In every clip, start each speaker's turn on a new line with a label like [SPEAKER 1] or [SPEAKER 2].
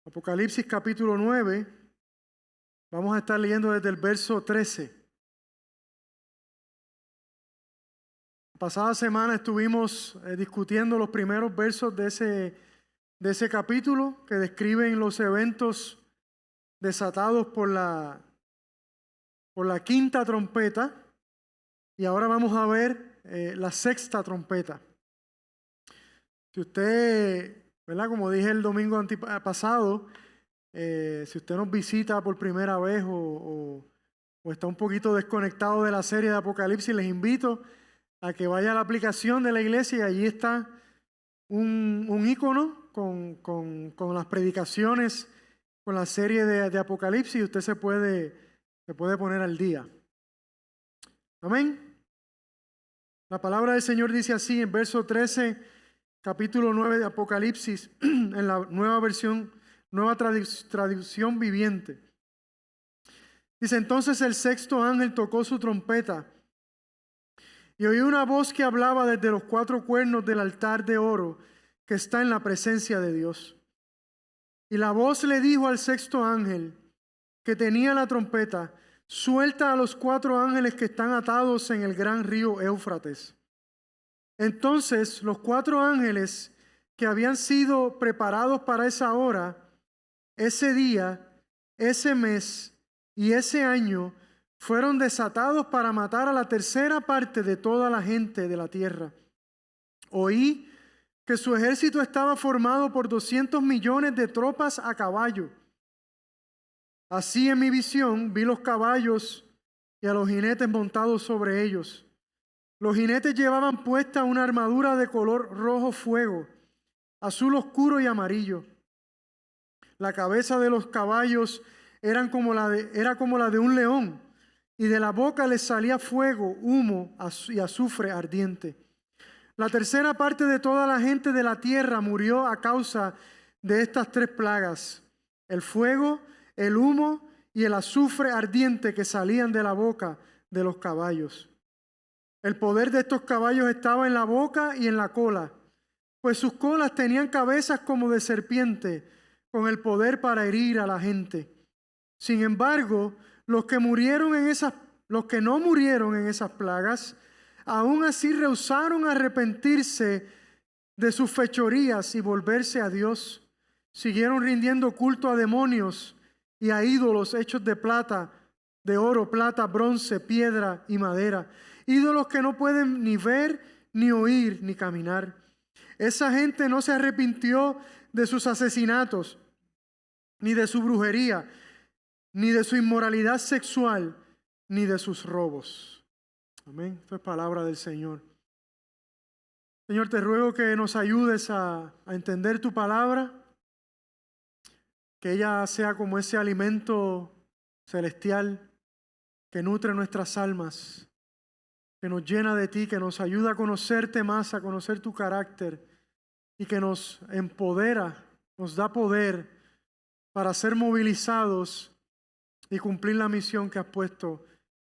[SPEAKER 1] Apocalipsis capítulo 9, vamos a estar leyendo desde el verso 13. La pasada semana estuvimos discutiendo los primeros versos de ese capítulo que describen los eventos desatados por la quinta trompeta, y ahora vamos a ver la sexta trompeta. Si usted, ¿verdad? Como dije el domingo pasado, si usted nos visita por primera vez o está un poquito desconectado de la serie de Apocalipsis, les invito a que vaya a la aplicación de la iglesia y allí está un icono con las predicaciones, con la serie de Apocalipsis, y usted se puede poner al día. Amén. La palabra del Señor dice así en verso 13, capítulo 9 de Apocalipsis, en la nueva traducción viviente. Dice: entonces el sexto ángel tocó su trompeta, y oí una voz que hablaba desde los cuatro cuernos del altar de oro que está en la presencia de Dios. Y la voz le dijo al sexto ángel que tenía la trompeta: suelta a los cuatro ángeles que están atados en el gran río Éufrates. Entonces los cuatro ángeles que habían sido preparados para esa hora, ese día, ese mes y ese año, fueron desatados para matar a la tercera parte de toda la gente de la tierra. Oí que su ejército estaba formado por 200 millones de tropas a caballo. Así en mi visión vi los caballos y a los jinetes montados sobre ellos. Los jinetes llevaban puesta una armadura de color rojo fuego, azul oscuro y amarillo. La cabeza de los caballos era como la de un león, y de la boca les salía fuego, humo y azufre ardiente. La tercera parte de toda la gente de la tierra murió a causa de estas tres plagas: el fuego, el humo y el azufre ardiente que salían de la boca de los caballos. El poder de estos caballos estaba en la boca y en la cola, pues sus colas tenían cabezas como de serpiente, con el poder para herir a la gente. Sin embargo, los que no murieron en esas plagas, aún así rehusaron arrepentirse de sus fechorías y volverse a Dios. Siguieron rindiendo culto a demonios y a ídolos hechos de plata, de oro, plata, bronce, piedra y madera. Ídolos que no pueden ni ver, ni oír, ni caminar. Esa gente no se arrepintió de sus asesinatos, ni de su brujería, ni de su inmoralidad sexual, ni de sus robos. Amén. Esto es palabra del Señor. Señor, te ruego que nos ayudes a entender tu palabra, que ella sea como ese alimento celestial que nutre nuestras almas, que nos llena de ti, que nos ayuda a conocerte más, a conocer tu carácter, y que nos empodera, nos da poder para ser movilizados y cumplir la misión que has puesto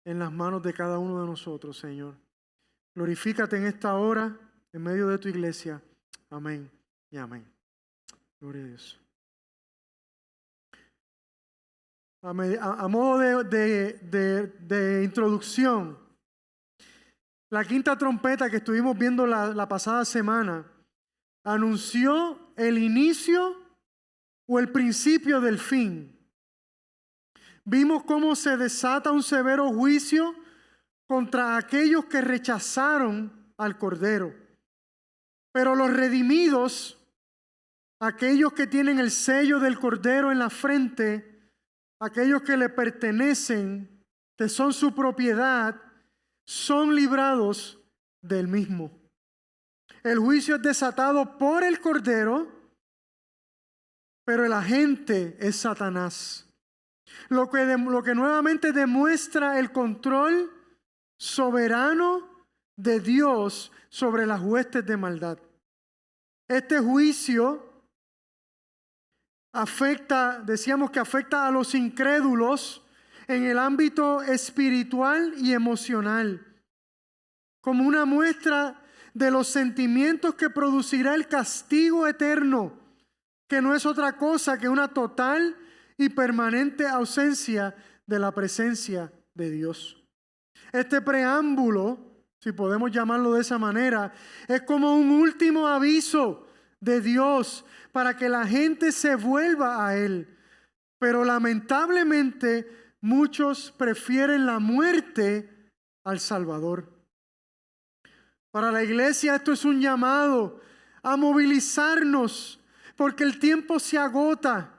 [SPEAKER 1] en las manos de cada uno de nosotros, Señor. Glorifícate en esta hora en medio de tu iglesia. Amén y amén. Gloria a Dios. A modo de introducción, la quinta trompeta que estuvimos viendo la pasada semana anunció el inicio o el principio del fin. Vimos cómo se desata un severo juicio contra aquellos que rechazaron al Cordero. Pero los redimidos, aquellos que tienen el sello del Cordero en la frente, aquellos que le pertenecen, que son su propiedad, son librados del mismo. El juicio es desatado por el Cordero, pero el agente es Satanás. Lo que nuevamente demuestra el control soberano de Dios sobre las huestes de maldad. Este juicio decíamos que afecta a los incrédulos en el ámbito espiritual y emocional, como una muestra de los sentimientos que producirá el castigo eterno que no es otra cosa que una total y permanente ausencia de la presencia de Dios. Este preámbulo, si podemos llamarlo de esa manera, es como un último aviso de Dios para que la gente se vuelva a Él. Pero lamentablemente muchos prefieren la muerte al Salvador. Para la iglesia esto es un llamado a movilizarnos, porque el tiempo se agota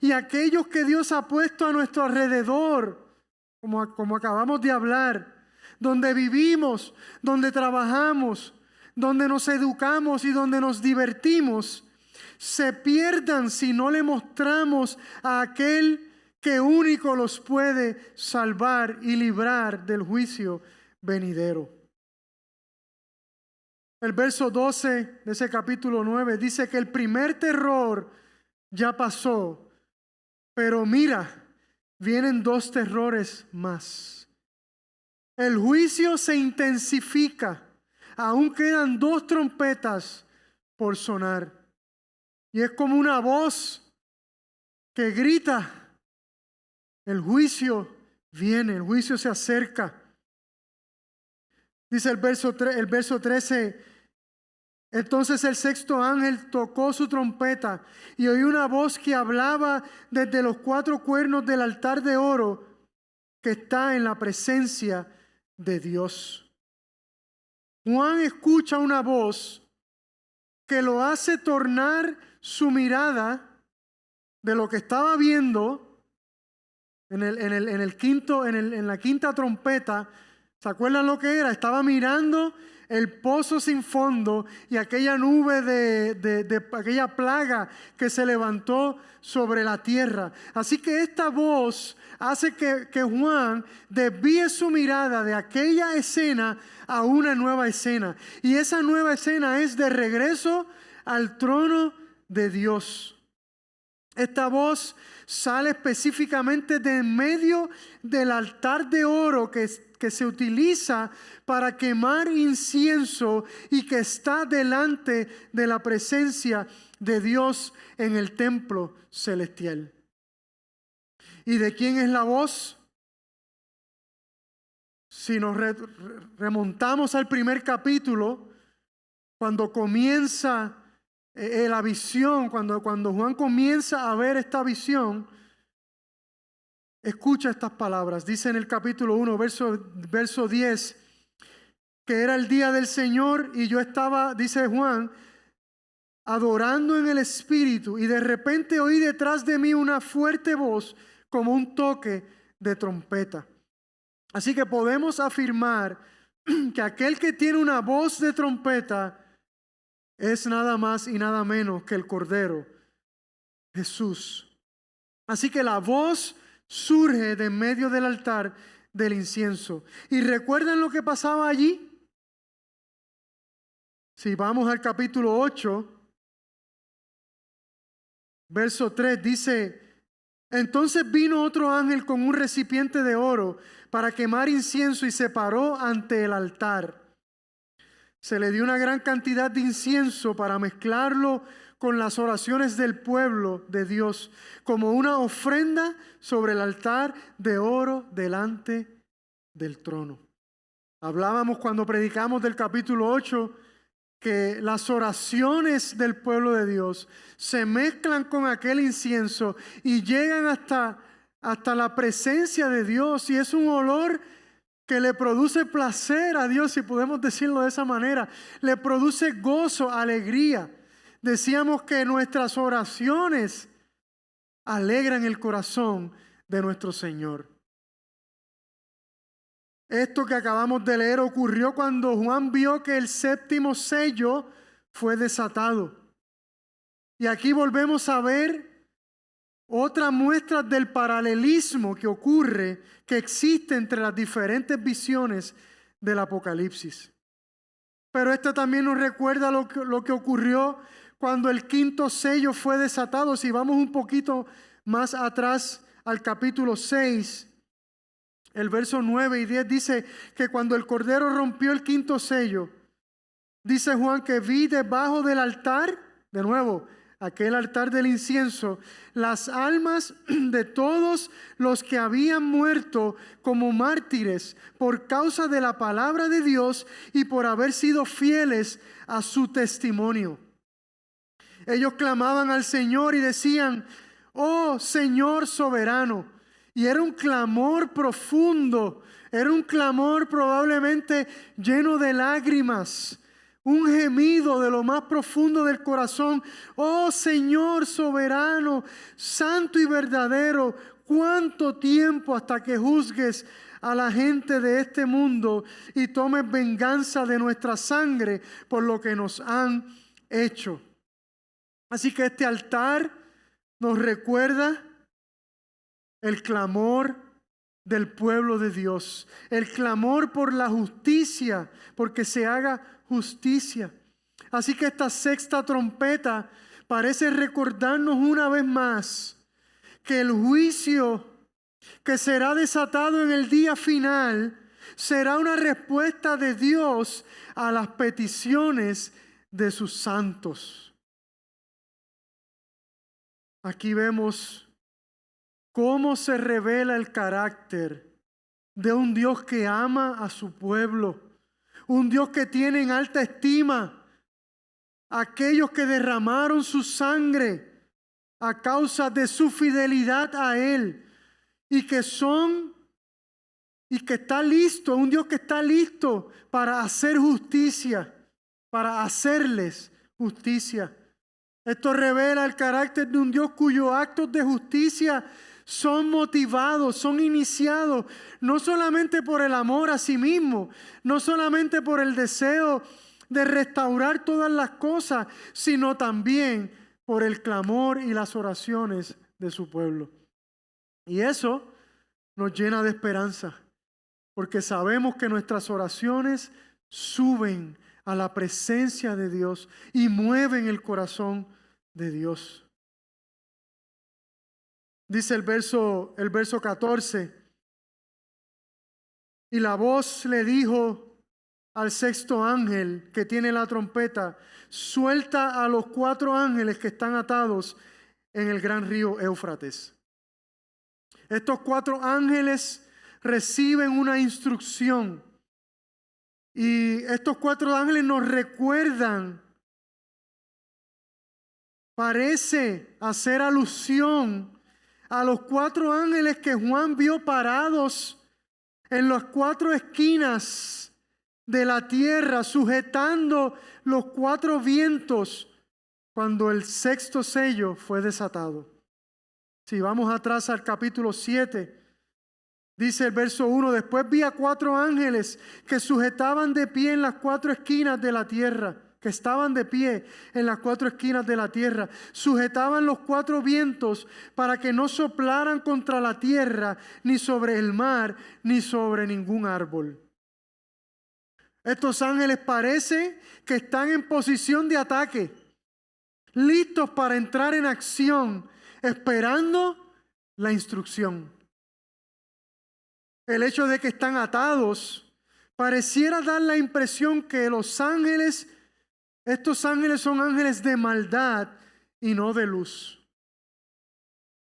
[SPEAKER 1] y aquellos que Dios ha puesto a nuestro alrededor, como acabamos de hablar, donde vivimos, donde trabajamos, donde nos educamos y donde nos divertimos, se pierdan si no le mostramos a aquel que único los puede salvar y librar del juicio venidero. El verso 12 de ese capítulo 9 dice que el primer terror ya pasó, pero mira, vienen dos terrores más. El juicio se intensifica, aún quedan dos trompetas por sonar. Y es como una voz que grita, el juicio viene, el juicio se acerca. Dice el verso 13, entonces el sexto ángel tocó su trompeta y oí una voz que hablaba desde los cuatro cuernos del altar de oro que está en la presencia de Dios. Juan escucha una voz que lo hace tornar su mirada de lo que estaba viendo en la quinta trompeta. ¿Se acuerdan lo que era? Estaba mirando el pozo sin fondo y aquella nube de aquella plaga que se levantó sobre la tierra. Así que esta voz hace que Juan desvíe su mirada de aquella escena a una nueva escena. Y esa nueva escena es de regreso al trono de Dios. Esta voz sale específicamente de en medio del altar de oro que se utiliza para quemar incienso y que está delante de la presencia de Dios en el templo celestial. ¿Y de quién es la voz? Si nos remontamos al primer capítulo, cuando comienza la visión, cuando Juan comienza a ver esta visión, escucha estas palabras. Dice en el capítulo 1, verso 10, que era el día del Señor y yo estaba, dice Juan, adorando en el Espíritu, y de repente oí detrás de mí una fuerte voz como un toque de trompeta. Así que podemos afirmar que aquel que tiene una voz de trompeta es nada más y nada menos que el Cordero, Jesús. Así que la voz surge de en medio del altar del incienso. ¿Y recuerdan lo que pasaba allí? Si vamos al capítulo 8, verso 3, dice: entonces vino otro ángel con un recipiente de oro para quemar incienso y se paró ante el altar. Se le dio una gran cantidad de incienso para mezclarlo con las oraciones del pueblo de Dios, como una ofrenda sobre el altar de oro delante del trono. Hablábamos cuando predicamos del capítulo 8 que las oraciones del pueblo de Dios se mezclan con aquel incienso y llegan hasta la presencia de Dios, y es un olor que le produce placer a Dios, si podemos decirlo de esa manera. Le produce gozo, alegría. Decíamos que nuestras oraciones alegran el corazón de nuestro Señor. Esto que acabamos de leer ocurrió cuando Juan vio que el séptimo sello fue desatado. Y aquí volvemos a ver otra muestra del paralelismo que ocurre, que existe entre las diferentes visiones del Apocalipsis. Pero esto también nos recuerda lo que ocurrió cuando el quinto sello fue desatado. Si vamos un poquito más atrás al capítulo 6, el verso 9 y 10 dice que cuando el Cordero rompió el quinto sello, dice Juan que vi debajo del altar, de nuevo, aquel altar del incienso, las almas de todos los que habían muerto como mártires por causa de la palabra de Dios y por haber sido fieles a su testimonio. Ellos clamaban al Señor y decían: oh Señor soberano. Y era un clamor profundo, era un clamor probablemente lleno de lágrimas, un gemido de lo más profundo del corazón. Oh Señor soberano, santo y verdadero, ¿cuánto tiempo hasta que juzgues a la gente de este mundo y tomes venganza de nuestra sangre por lo que nos han hecho? Así que este altar nos recuerda el clamor del pueblo de Dios, el clamor por la justicia, porque se haga justicia. Así que esta sexta trompeta parece recordarnos una vez más que el juicio que será desatado en el día final será una respuesta de Dios a las peticiones de sus santos. Aquí vemos cómo se revela el carácter de un Dios que ama a su pueblo, un Dios que tiene en alta estima a aquellos que derramaron su sangre a causa de su fidelidad a Él y que está listo, un Dios que está listo para hacer justicia, para hacerles justicia. Esto revela el carácter de un Dios cuyos actos de justicia son motivados, son iniciados, no solamente por el amor a sí mismo, no solamente por el deseo de restaurar todas las cosas, sino también por el clamor y las oraciones de su pueblo. Y eso nos llena de esperanza, porque sabemos que nuestras oraciones suben a la presencia de Dios y mueven el corazón de Dios. Dice el verso 14: y la voz le dijo al sexto ángel que tiene la trompeta: suelta a los 4 ángeles que están atados en el gran río Éufrates. Estos 4 ángeles reciben una instrucción. Y estos 4 ángeles nos recuerdan, parece hacer alusión a los 4 ángeles que Juan vio parados en las 4 esquinas de la tierra, sujetando los 4 vientos cuando el sexto sello fue desatado. Si vamos atrás al capítulo 7, dice el verso 1: después vi a 4 ángeles que sujetaban de pie en las 4 esquinas de la tierra, que estaban de pie en las 4 esquinas de la tierra. Sujetaban los 4 vientos para que no soplaran contra la tierra, ni sobre el mar, ni sobre ningún árbol. Estos ángeles parece que están en posición de ataque, listos para entrar en acción, esperando la instrucción. El hecho de que están atados pareciera dar la impresión que estos ángeles son ángeles de maldad y no de luz.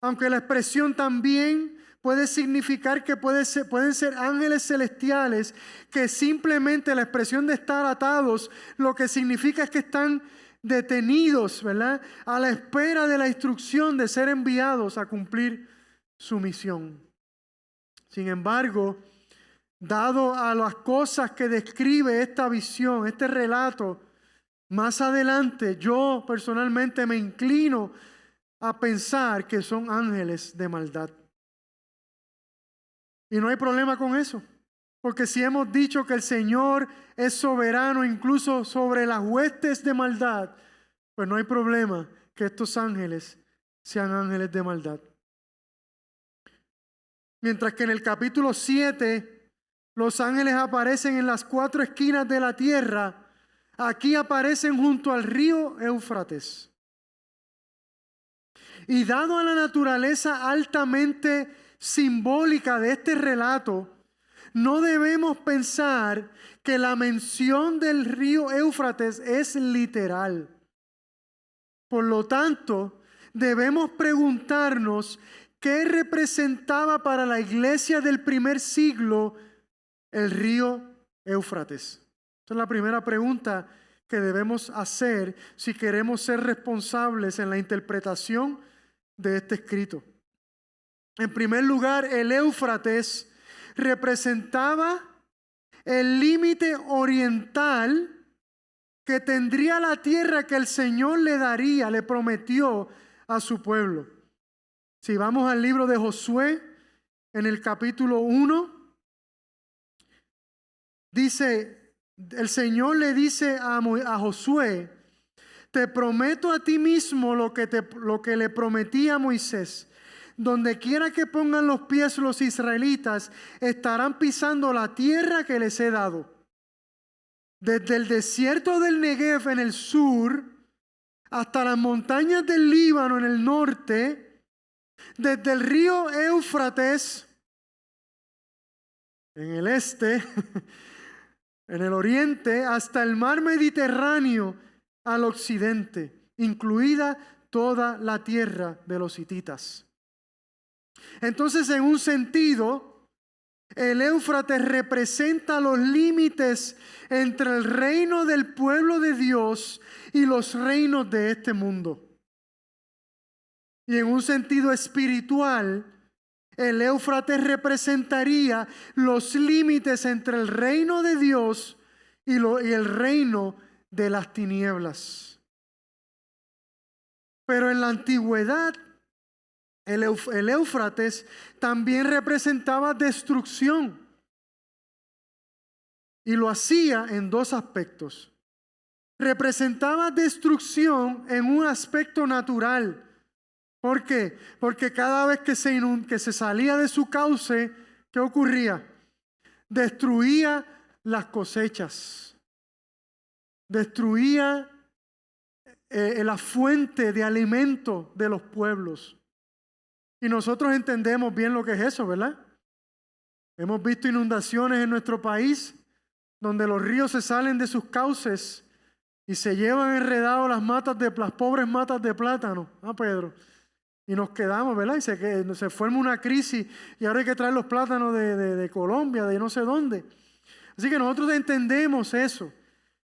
[SPEAKER 1] Aunque la expresión también puede significar que pueden ser ángeles celestiales, que simplemente la expresión de estar atados lo que significa es que están detenidos, ¿verdad?, a la espera de la instrucción de ser enviados a cumplir su misión. Sin embargo, dado a las cosas que describe esta visión, este relato, más adelante yo personalmente me inclino a pensar que son ángeles de maldad. Y no hay problema con eso, porque si hemos dicho que el Señor es soberano incluso sobre las huestes de maldad, pues no hay problema que estos ángeles sean ángeles de maldad. Mientras que en el capítulo 7 los ángeles aparecen en las 4 esquinas de la tierra, aquí aparecen junto al río Éufrates. Y dado a la naturaleza altamente simbólica de este relato, no debemos pensar que la mención del río Éufrates es literal. Por lo tanto, debemos preguntarnos qué representaba para la iglesia del primer siglo el río Éufrates. Esa es la primera pregunta que debemos hacer si queremos ser responsables en la interpretación de este escrito. En primer lugar, el Éufrates representaba el límite oriental que tendría la tierra que el Señor le daría, le prometió a su pueblo. Si vamos al libro de Josué, en el capítulo 1, dice, el Señor le dice a Josué: te prometo a ti mismo lo que le prometí a Moisés. Donde quiera que pongan los pies los israelitas, estarán pisando la tierra que les he dado. Desde el desierto del Negev en el sur, hasta las montañas del Líbano en el norte, desde el río Éufrates en el este, en el oriente, hasta el mar Mediterráneo al occidente, incluida toda la tierra de los hititas. Entonces, en un sentido, el Éufrates representa los límites entre el reino del pueblo de Dios y los reinos de este mundo. Y en un sentido espiritual, el Éufrates representaría los límites entre el reino de Dios y el reino de las tinieblas. Pero en la antigüedad, el Éufrates también representaba destrucción. Y lo hacía en dos aspectos. Representaba destrucción en un aspecto natural. ¿Por qué? Porque cada vez que se salía de su cauce, ¿qué ocurría? Destruía las cosechas. Destruía la fuente de alimento de los pueblos. Y nosotros entendemos bien lo que es eso, ¿verdad? Hemos visto inundaciones en nuestro país donde los ríos se salen de sus cauces y se llevan enredados las pobres matas de plátano, Pedro? Y nos quedamos, ¿verdad? Y se forma una crisis y ahora hay que traer los plátanos de Colombia, de no sé dónde. Así que nosotros entendemos eso.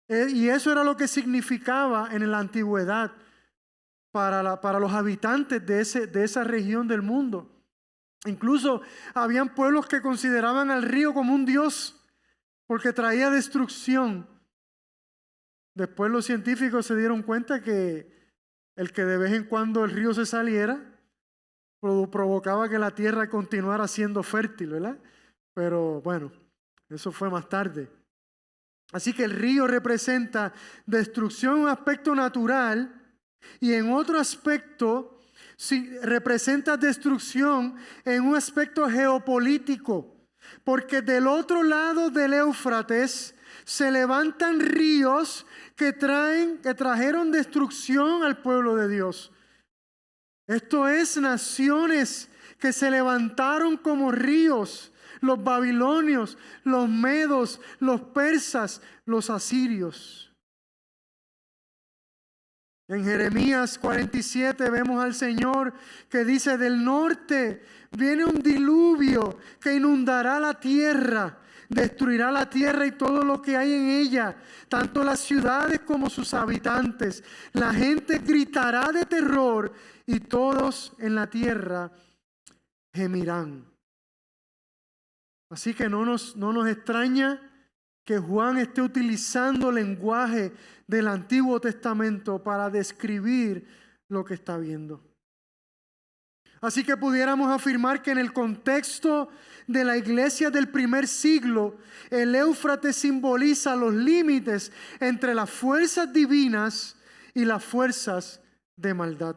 [SPEAKER 1] Y eso era lo que significaba en la antigüedad para los habitantes de esa región del mundo. Incluso habían pueblos que consideraban al río como un dios porque traía destrucción. Después los científicos se dieron cuenta que el que de vez en cuando el río se saliera provocaba que la tierra continuara siendo fértil, ¿verdad? Pero bueno, eso fue más tarde. Así que el río representa destrucción en un aspecto natural y en otro aspecto representa destrucción en un aspecto geopolítico. Porque del otro lado del Éufrates se levantan ríos que trajeron destrucción al pueblo de Dios. Esto es, naciones que se levantaron como ríos: los babilonios, los medos, los persas, los asirios. En Jeremías 47 vemos al Señor que dice: del norte viene un diluvio que inundará la tierra, destruirá la tierra y todo lo que hay en ella, tanto las ciudades como sus habitantes. La gente gritará de terror y todos en la tierra gemirán. Así que no nos extraña que Juan esté utilizando lenguaje del Antiguo Testamento para describir lo que está viendo. Así que pudiéramos afirmar que en el contexto de la iglesia del primer siglo, el Éufrates simboliza los límites entre las fuerzas divinas y las fuerzas de maldad.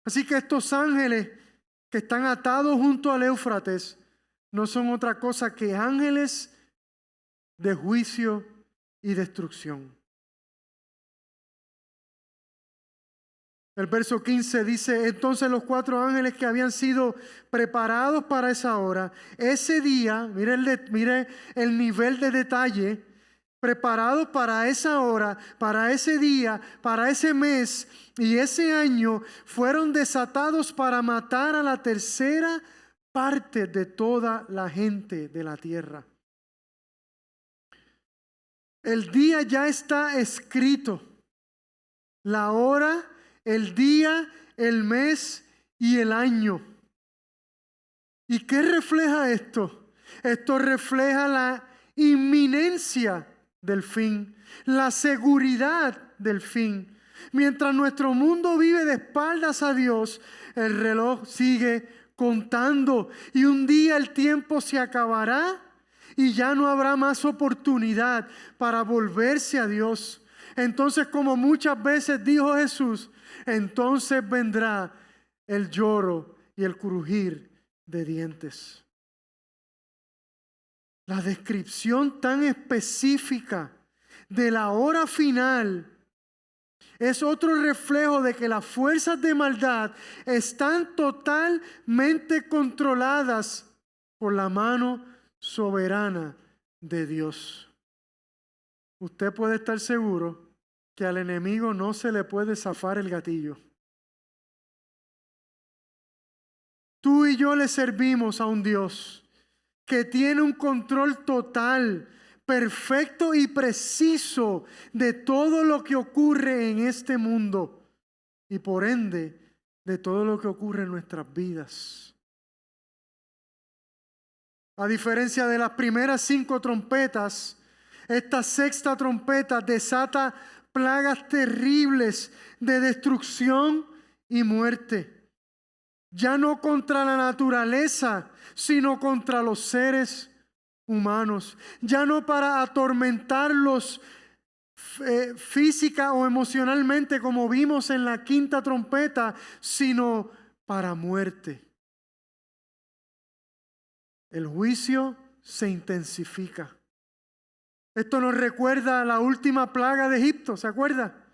[SPEAKER 1] Así que estos ángeles que están atados junto al Éufrates no son otra cosa que ángeles de juicio y destrucción. El verso 15 dice: entonces los 4 ángeles que habían sido preparados para esa hora, ese día, mire el nivel de detalle, preparados para esa hora, para ese día, para ese mes y ese año, fueron desatados para matar a la tercera parte de toda la gente de la tierra. El día ya está escrito. La hora, el día, el mes y el año. ¿Y qué refleja esto? Esto refleja la inminencia del fin, la seguridad del fin. Mientras nuestro mundo vive de espaldas a Dios, el reloj sigue contando y un día el tiempo se acabará y ya no habrá más oportunidad para volverse a Dios. Entonces, como muchas veces dijo Jesús, entonces vendrá el lloro y el crujir de dientes. La descripción tan específica de la hora final es otro reflejo de que las fuerzas de maldad están totalmente controladas por la mano soberana de Dios. Usted puede estar seguro que al enemigo no se le puede zafar el gatillo. Tú y yo le servimos a un Dios que tiene un control total, perfecto y preciso de todo lo que ocurre en este mundo y por ende de todo lo que ocurre en nuestras vidas. A diferencia de las primeras 5 trompetas, esta sexta trompeta desata plagas terribles de destrucción y muerte. Ya no contra la naturaleza, sino contra los seres humanos. Ya no para atormentarlos física o emocionalmente como vimos en la quinta trompeta, sino para muerte. El juicio se intensifica. Esto nos recuerda a la última plaga de Egipto, ¿se acuerda?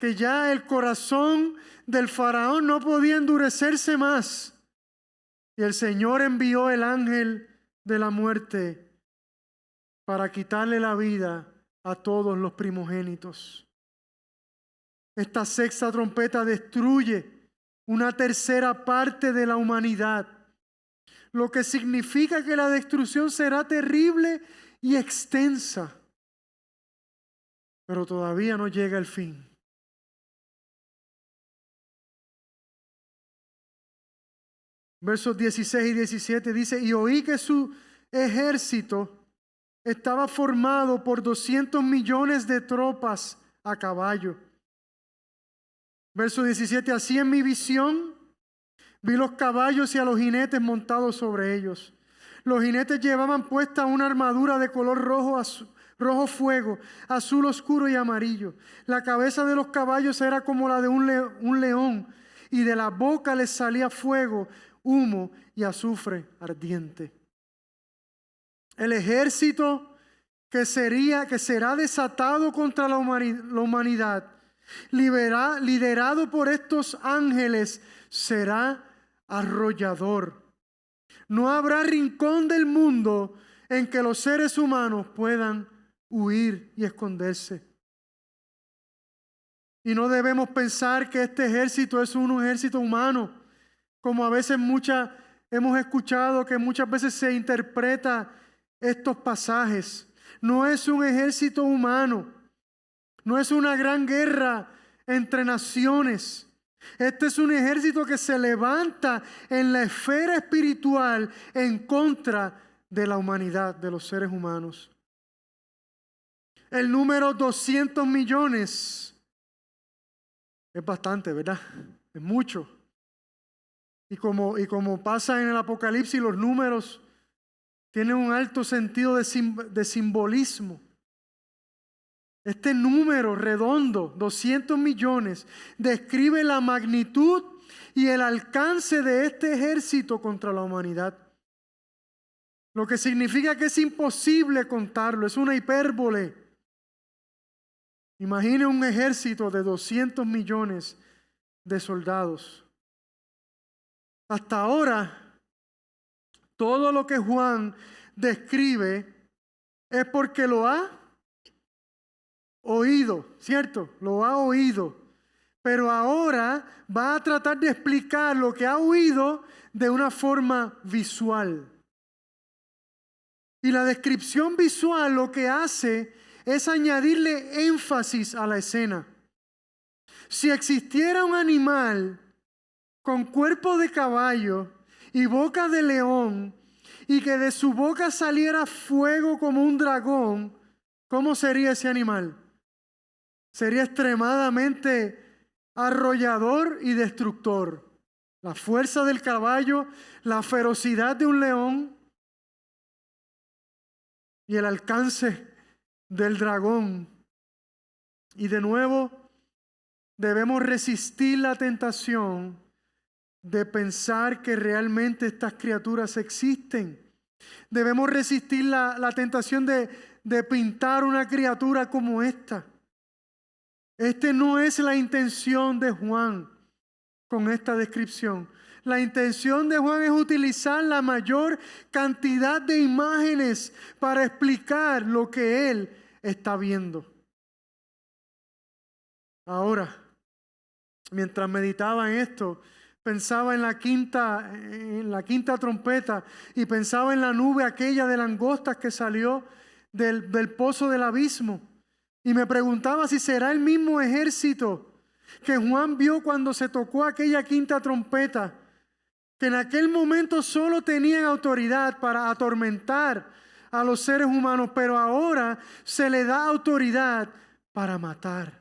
[SPEAKER 1] Que ya el corazón del faraón no podía endurecerse más. Y el Señor envió el ángel de la muerte para quitarle la vida a todos los primogénitos. Esta sexta trompeta destruye una tercera parte de la humanidad, lo que significa que la destrucción será terrible y extensa, pero todavía no llega el fin. Versos 16 y 17 dice: y oí que su ejército estaba formado por 200 millones de tropas a caballo. Verso 17: así en mi visión vi los caballos y a los jinetes montados sobre ellos. Los jinetes llevaban puesta una armadura de color rojo fuego, azul oscuro y amarillo. La cabeza de los caballos era como la de un león, y de la boca les salía fuego, humo y azufre ardiente. El ejército que será desatado contra la humanidad, liderado por estos ángeles, será arrollador. No habrá rincón del mundo en que los seres humanos puedan huir y esconderse. Y no debemos pensar que este ejército es un ejército humano, como a veces hemos escuchado que muchas veces se interpreta estos pasajes. No es un ejército humano, no es una gran guerra entre naciones. Este es un ejército que se levanta en la esfera espiritual en contra de la humanidad, de los seres humanos. El número 200 millones es bastante, ¿verdad? Es mucho. Y como pasa en el Apocalipsis, los números tienen un alto sentido de simbolismo. Este número redondo, 200 millones, describe la magnitud y el alcance de este ejército contra la humanidad. Lo que significa que es imposible contarlo, es una hipérbole. Imagine un ejército de 200 millones de soldados. Hasta ahora, todo lo que Juan describe es porque lo ha oído, ¿cierto? Lo ha oído. Pero ahora va a tratar de explicar lo que ha oído de una forma visual. Y la descripción visual lo que hace es añadirle énfasis a la escena. Si existiera un animal con cuerpo de caballo y boca de león, y que de su boca saliera fuego como un dragón, ¿cómo sería ese animal? Sería extremadamente arrollador y destructor. La fuerza del caballo, la ferocidad de un león y el alcance del dragón. Y de nuevo, debemos resistir la tentación de pensar que realmente estas criaturas existen. Debemos resistir la tentación de pintar una criatura como esta. Este no es la intención de Juan con esta descripción. La intención de Juan es utilizar la mayor cantidad de imágenes para explicar lo que él está viendo. Ahora, mientras meditaba en esto, pensaba en la quinta trompeta y pensaba en la nube aquella de langostas que salió del pozo del abismo. Y me preguntaba si será el mismo ejército que Juan vio cuando se tocó aquella quinta trompeta, que en aquel momento solo tenían autoridad para atormentar a los seres humanos, pero ahora se le da autoridad para matar.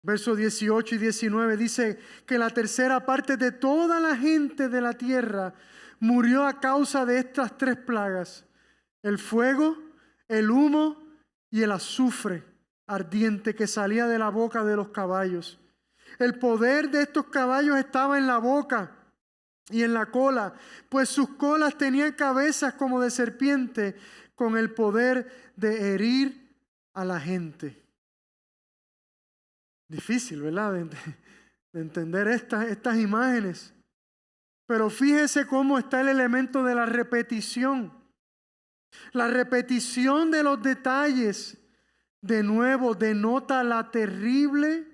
[SPEAKER 1] Versos 18 y 19 dice que la tercera parte de toda la gente de la tierra murió a causa de estas tres plagas: el fuego, el humo y el azufre ardiente que salía de la boca de los caballos. El poder de estos caballos estaba en la boca y en la cola, pues sus colas tenían cabezas como de serpiente, con el poder de herir a la gente. Difícil, ¿verdad? De entender estas imágenes. Pero fíjese cómo está el elemento de la repetición. La repetición de los detalles, de nuevo, denota la terrible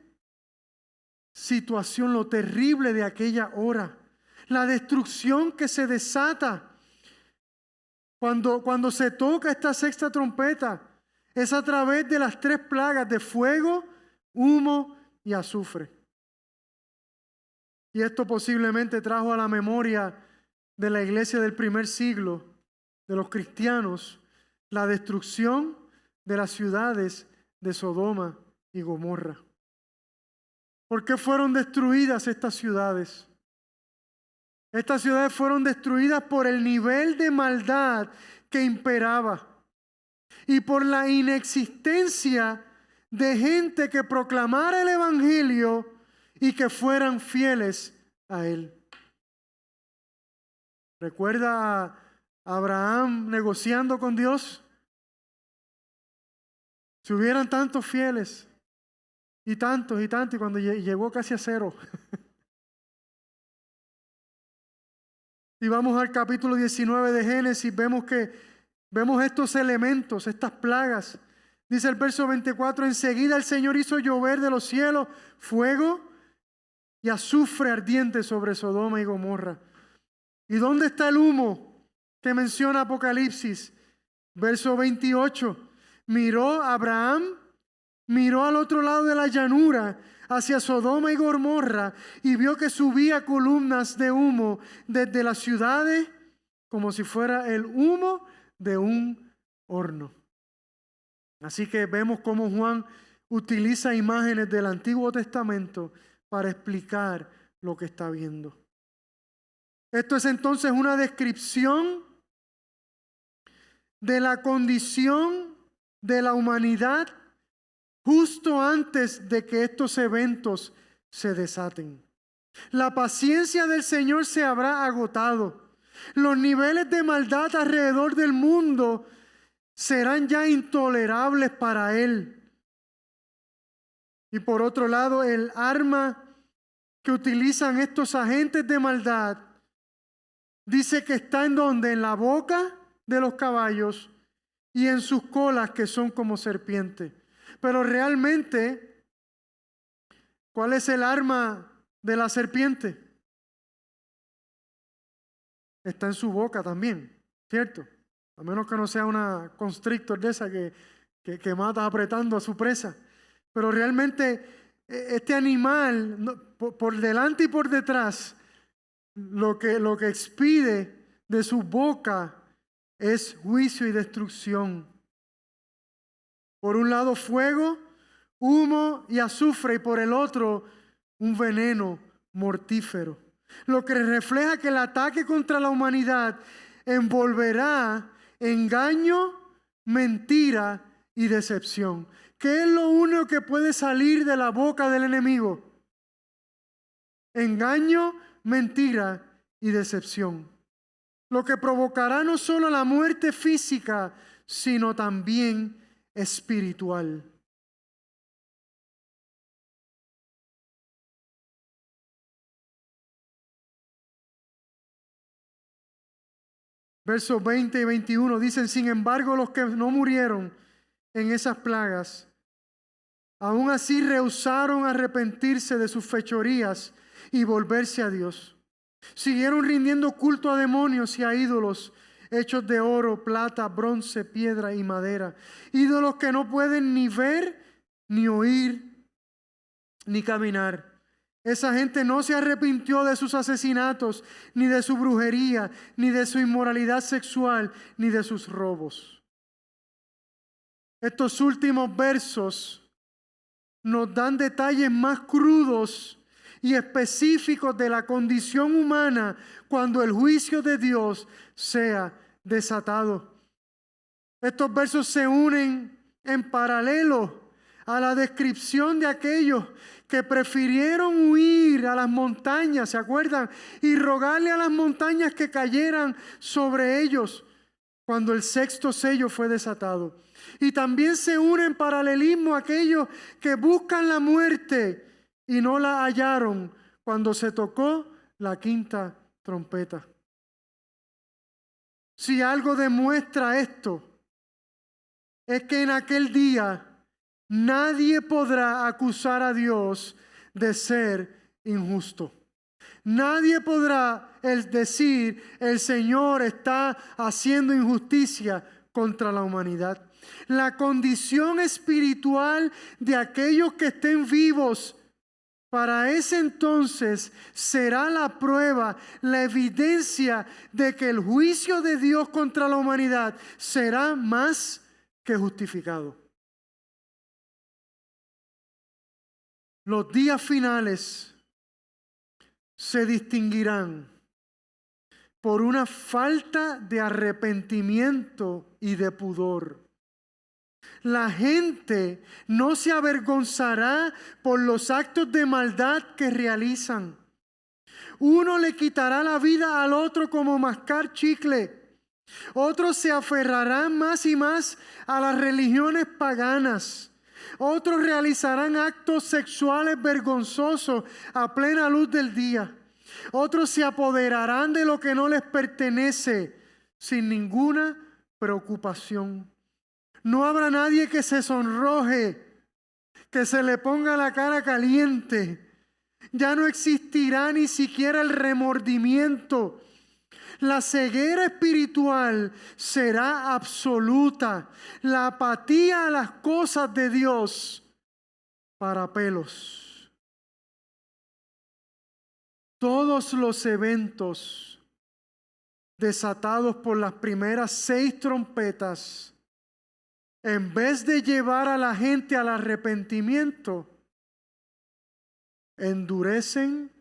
[SPEAKER 1] situación, lo terrible de aquella hora. La destrucción que se desata cuando se toca esta sexta trompeta es a través de las tres plagas de fuego, humo y azufre. Y esto posiblemente trajo a la memoria de la iglesia del primer siglo, de los cristianos, la destrucción de las ciudades de Sodoma y Gomorra. ¿Por qué fueron destruidas estas ciudades? Estas ciudades fueron destruidas por el nivel de maldad que imperaba y por la inexistencia de gente que proclamara el evangelio y que fueran fieles a él. ¿Recuerda a Abraham negociando con Dios? Si hubieran tantos fieles, y tantos, y cuando llegó casi a cero. Y vamos al capítulo 19 de Génesis, vemos estos elementos, estas plagas. Dice el verso 24, enseguida el Señor hizo llover de los cielos fuego y azufre ardiente sobre Sodoma y Gomorra. ¿Y dónde está el humo que menciona Apocalipsis? Verso 28, Abraham miró al otro lado de la llanura, hacia Sodoma y Gomorra, y vio que subía columnas de humo desde las ciudades, como si fuera el humo de un horno. Así que vemos cómo Juan utiliza imágenes del Antiguo Testamento para explicar lo que está viendo. Esto es entonces una descripción de la condición de la humanidad justo antes de que estos eventos se desaten. La paciencia del Señor se habrá agotado. Los niveles de maldad alrededor del mundo serán ya intolerables para Él. Y por otro lado, el arma que utilizan estos agentes de maldad dice que está en donde, en la boca de los caballos y en sus colas que son como serpientes. Pero realmente, ¿cuál es el arma de la serpiente? Está en su boca también, ¿cierto? A menos que no sea una constrictor de esa que mata apretando a su presa. Pero realmente este animal, por delante y por detrás, lo que expide de su boca es juicio y destrucción. Por un lado fuego, humo y azufre, y por el otro un veneno mortífero. Lo que refleja que el ataque contra la humanidad envolverá engaño, mentira y decepción. ¿Qué es lo único que puede salir de la boca del enemigo? Engaño, mentira y decepción. Lo que provocará no solo la muerte física, sino también espiritual. Versos 20 y 21 dicen: sin embargo, los que no murieron en esas plagas, aún así rehusaron arrepentirse de sus fechorías y volverse a Dios. Siguieron rindiendo culto a demonios y a ídolos hechos de oro, plata, bronce, piedra y madera. Ídolos que no pueden ni ver, ni oír, ni caminar. Esa gente no se arrepintió de sus asesinatos, ni de su brujería, ni de su inmoralidad sexual, ni de sus robos. Estos últimos versos nos dan detalles más crudos y específicos de la condición humana cuando el juicio de Dios sea desatado. Estos versos se unen en paralelo a la descripción de aquellos que prefirieron huir a las montañas, ¿se acuerdan? Y rogarle a las montañas que cayeran sobre ellos cuando el sexto sello fue desatado. Y también se une en paralelismo a aquellos que buscan la muerte y no la hallaron cuando se tocó la quinta trompeta. Si algo demuestra esto, es que en aquel día nadie podrá acusar a Dios de ser injusto. Nadie podrá decir: el Señor está haciendo injusticia contra la humanidad. La condición espiritual de aquellos que estén vivos para ese entonces será la prueba, la evidencia de que el juicio de Dios contra la humanidad será más que justificado. Los días finales se distinguirán por una falta de arrepentimiento y de pudor. La gente no se avergonzará por los actos de maldad que realizan. Uno le quitará la vida al otro como mascar chicle. Otros se aferrarán más y más a las religiones paganas. Otros realizarán actos sexuales vergonzosos a plena luz del día. Otros se apoderarán de lo que no les pertenece sin ninguna preocupación. No habrá nadie que se sonroje, que se le ponga la cara caliente. Ya no existirá ni siquiera el remordimiento. La ceguera espiritual será absoluta. La apatía a las cosas de Dios para pelos. Todos los eventos desatados por las primeras 6 trompetas, en vez de llevar a la gente al arrepentimiento, endurecen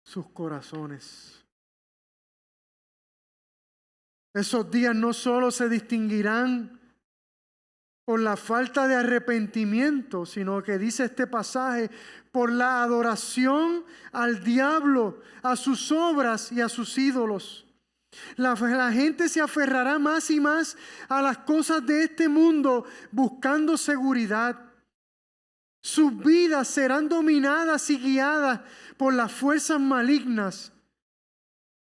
[SPEAKER 1] sus corazones. Esos días no solo se distinguirán por la falta de arrepentimiento, sino que dice este pasaje, por la adoración al diablo, a sus obras y a sus ídolos. La gente se aferrará más y más a las cosas de este mundo buscando seguridad. Sus vidas serán dominadas y guiadas por las fuerzas malignas,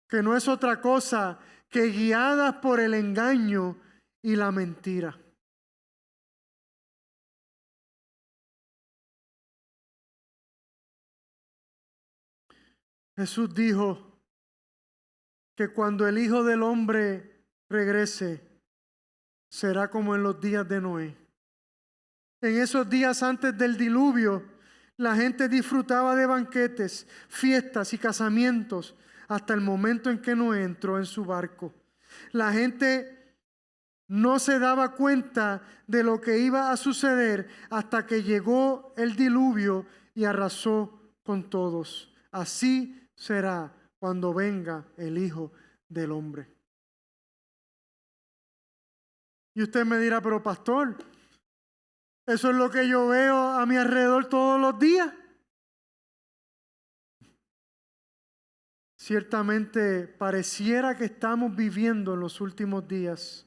[SPEAKER 1] que no es otra cosa que guiadas por el engaño y la mentira. Jesús dijo que cuando el Hijo del Hombre regrese, será como en los días de Noé. En esos días antes del diluvio, la gente disfrutaba de banquetes, fiestas y casamientos hasta el momento en que Noé entró en su barco. La gente no se daba cuenta de lo que iba a suceder hasta que llegó el diluvio y arrasó con todos. Así será cuando venga el Hijo del Hombre. Y usted me dirá, pero pastor, eso es lo que yo veo a mi alrededor todos los días. Ciertamente pareciera que estamos viviendo en los últimos días.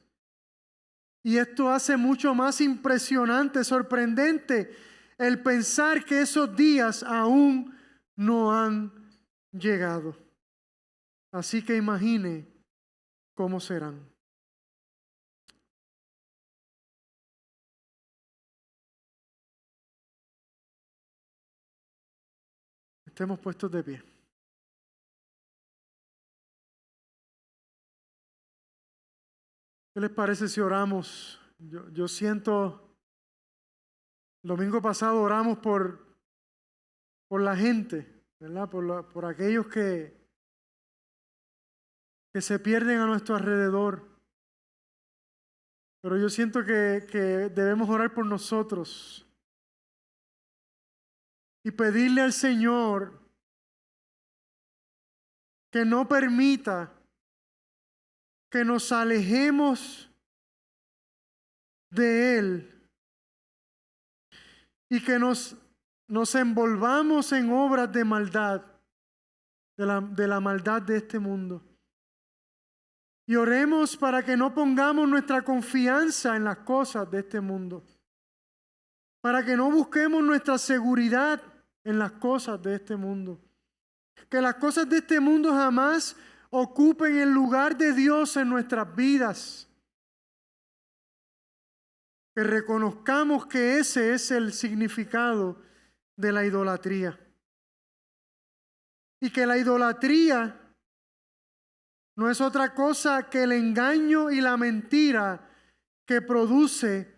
[SPEAKER 1] Y esto hace mucho más impresionante, sorprendente, el pensar que esos días aún no han llegado. Así que imagine cómo serán. Estemos puestos de pie. ¿Qué les parece si oramos? Yo siento, el domingo pasado oramos por la gente, ¿verdad? Por aquellos que se pierden a nuestro alrededor. Pero yo siento que debemos orar por nosotros y pedirle al Señor que no permita que nos alejemos de Él y que nos envolvamos en obras de maldad, de la maldad de este mundo. Y oremos para que no pongamos nuestra confianza en las cosas de este mundo, para que no busquemos nuestra seguridad en las cosas de este mundo. Que las cosas de este mundo jamás ocupen el lugar de Dios en nuestras vidas. Que reconozcamos que ese es el significado de la idolatría. Y que la idolatría no es otra cosa que el engaño y la mentira que produce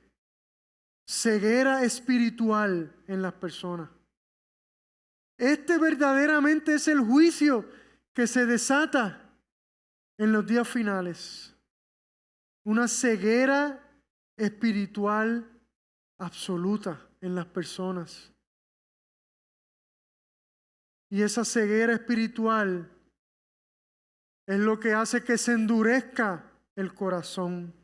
[SPEAKER 1] ceguera espiritual en las personas. Este verdaderamente es el juicio que se desata en los días finales. Una ceguera espiritual absoluta en las personas. Y esa ceguera espiritual es lo que hace que se endurezca el corazón.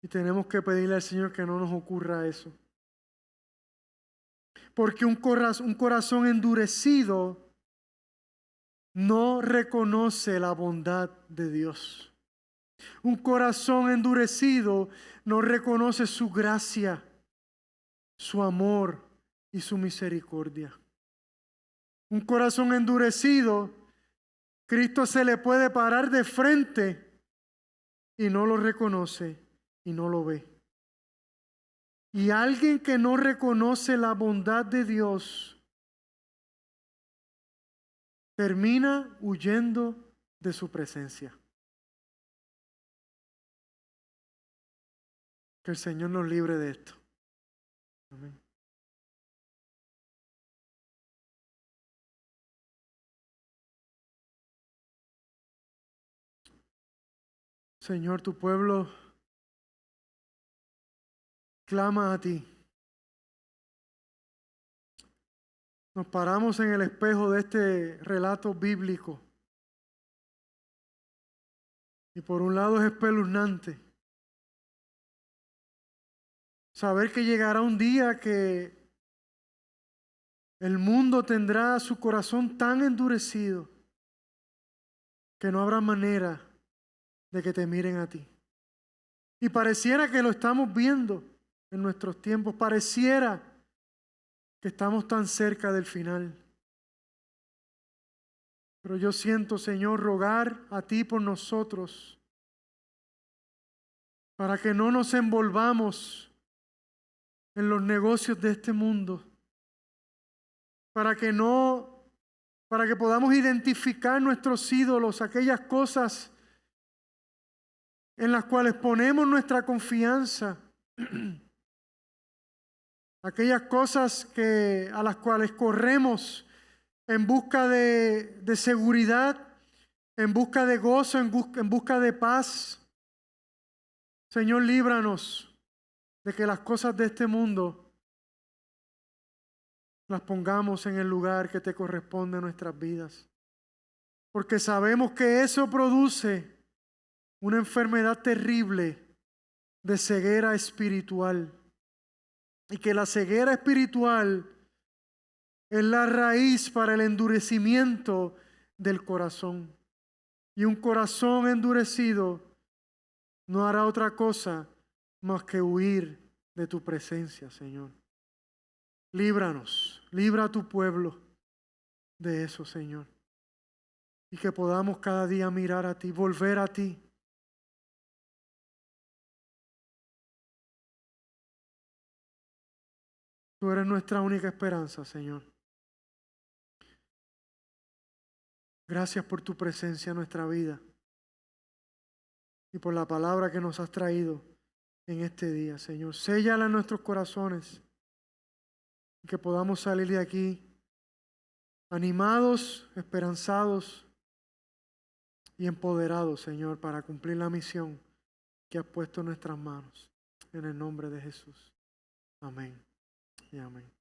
[SPEAKER 1] Y tenemos que pedirle al Señor que no nos ocurra eso. Porque un corazón endurecido no reconoce la bondad de Dios. Un corazón endurecido no reconoce su gracia, su amor y su misericordia. Un corazón endurecido, Cristo se le puede parar de frente y no lo reconoce y no lo ve. Y alguien que no reconoce la bondad de Dios termina huyendo de su presencia. Que el Señor nos libre de esto. Amén. Señor, tu pueblo clama a ti. Nos paramos en el espejo de este relato bíblico. Y por un lado es espeluznante saber que llegará un día que el mundo tendrá su corazón tan endurecido que no habrá manera de que te miren a ti. Y pareciera que lo estamos viendo en nuestros tiempos, pareciera que estamos tan cerca del final. Pero yo siento, Señor, rogar a ti por nosotros, para que no nos envolvamos en los negocios de este mundo, para que podamos identificar nuestros ídolos, aquellas cosas en las cuales ponemos nuestra confianza, aquellas cosas a las cuales corremos en busca de seguridad, en busca de gozo, en busca de paz. Señor, líbranos de que las cosas de este mundo las pongamos en el lugar que te corresponde a nuestras vidas. Porque sabemos que eso produce una enfermedad terrible de ceguera espiritual. Y que la ceguera espiritual es la raíz para el endurecimiento del corazón. Y un corazón endurecido no hará otra cosa más que huir de tu presencia, Señor. Líbranos, libra a tu pueblo de eso, Señor. Y que podamos cada día mirar a ti, volver a ti. Tú eres nuestra única esperanza, Señor. Gracias por tu presencia en nuestra vida y por la palabra que nos has traído en este día, Señor. Séllala en nuestros corazones y que podamos salir de aquí animados, esperanzados y empoderados, Señor, para cumplir la misión que has puesto en nuestras manos. En el nombre de Jesús. Amén y amén.